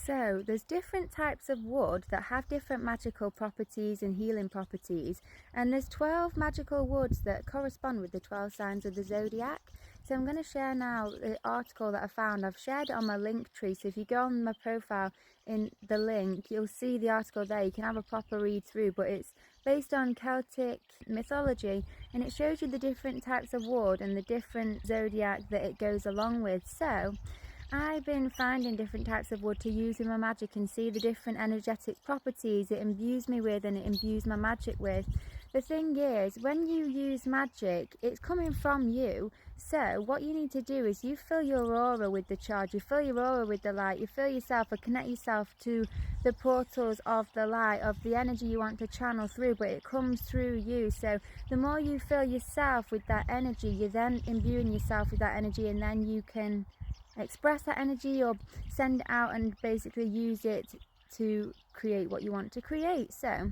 So there's different types of wood that have different magical properties and healing properties, and there's 12 magical woods that correspond with the 12 signs of the zodiac. So I'm going to share now the article that I found. I've shared it on my link tree, so if you go on my profile in the link, you'll see the article there. You can have a proper read through, but it's based on Celtic mythology, and it shows you the different types of wood and the different zodiac that it goes along with. So I've been finding different types of wood to use in my magic and see the different energetic properties it imbues me with and it imbues my magic with. The thing is, when you use magic, it's coming from you. So what you need to do is you fill your aura with the charge, you fill your aura with the light, you fill yourself or connect yourself to the portals of the light, of the energy you want to channel through, but it comes through you. So the more you fill yourself with that energy, you're then imbuing yourself with that energy, and then you can express that energy or send it out and basically use it to create what you want to create. So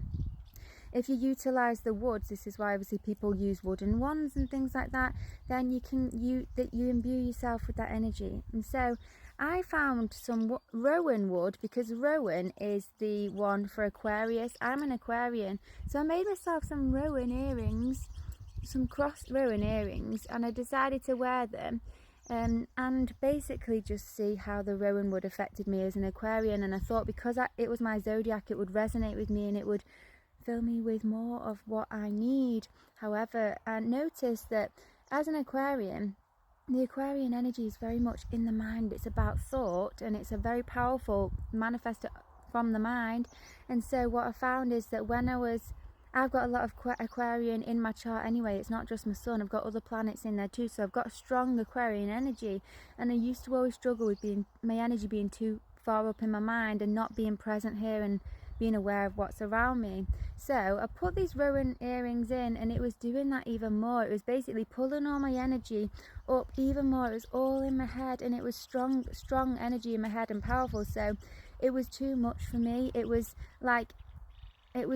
if you utilize the woods, this is why obviously people use wooden wands and things like that, then you imbue yourself with that energy. And so I found some rowan wood, because rowan is the one for Aquarius. I'm an Aquarian, so I made myself some rowan earrings, some crossed rowan earrings, and I decided to wear them and basically just see how the rowan wood affected me as an Aquarian. And I thought, because it was my zodiac, it would resonate with me and it would fill me with more of what I need. However, I noticed that as an Aquarian, the Aquarian energy is very much in the mind. It's about thought, and it's a very powerful manifestor from the mind. And so what I found is that I've got a lot of Aquarian in my chart anyway. It's not just my sun, I've got other planets in there too. So I've got a strong Aquarian energy, and I used to always struggle with my energy being too far up in my mind and not being present here and being aware of what's around me. So I put these rowan earrings in, and it was doing that even more. It was basically pulling all my energy up even more. It was all in my head, and it was strong energy in my head and powerful. So it was too much for me. It was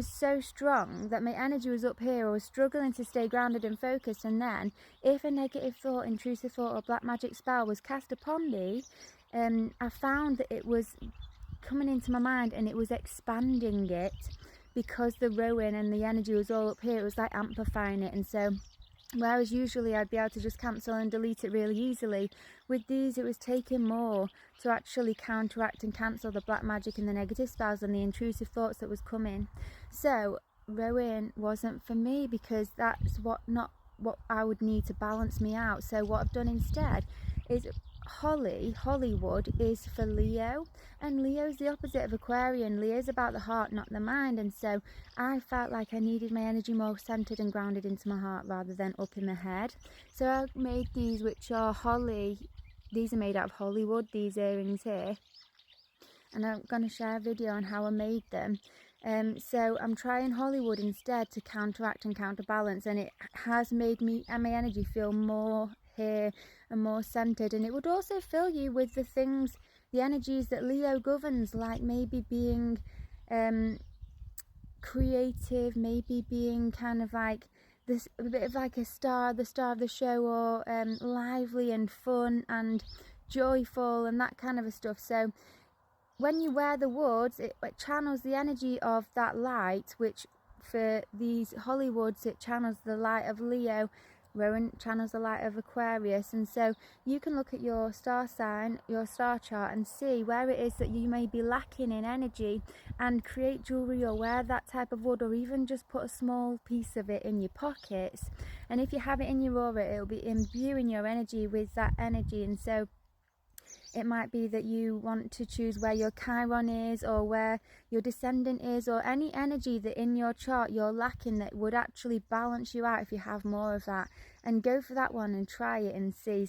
so strong that my energy was up here. I was struggling to stay grounded and focused, and then if a negative thought, intrusive thought or black magic spell was cast upon me, I found that it was coming into my mind and it was expanding it, because the rowan and the energy was all up here. It was like amplifying it. And so whereas usually I'd be able to just cancel and delete it really easily, with these it was taking more to actually counteract and cancel the black magic and the negative spells and the intrusive thoughts that was coming. So rowan wasn't for me, because that's not what I would need to balance me out. So what I've done instead is Hollywood is for Leo, and Leo's the opposite of Aquarian. Leo's about the heart, not the mind. And so I felt like I needed my energy more centered and grounded into my heart rather than up in my head. So I made these, which are these are made out of Hollywood, these earrings here, and I'm going to share a video on how I made them. So I'm trying Hollywood instead to counteract and counterbalance, and it has made me and my energy feel more here and more centered. And it would also fill you with the energies that Leo governs, like maybe being creative, maybe being kind of like this, a bit of like the star of the show, or lively and fun and joyful and that kind of a stuff. So when you wear the woods, it channels the energy of that light, which for these Hollywoods, it channels the light of Leo. Rowan channels the light of Aquarius. And so you can look at your star sign, your star chart, and see where it is that you may be lacking in energy, and create jewelry or wear that type of wood, or even just put a small piece of it in your pockets. And if you have it in your aura, it will be imbuing your energy with that energy. And so it might be that you want to choose where your Chiron is, or where your descendant is, or any energy that in your chart you're lacking that would actually balance you out if you have more of that. And go for that one and try it and see.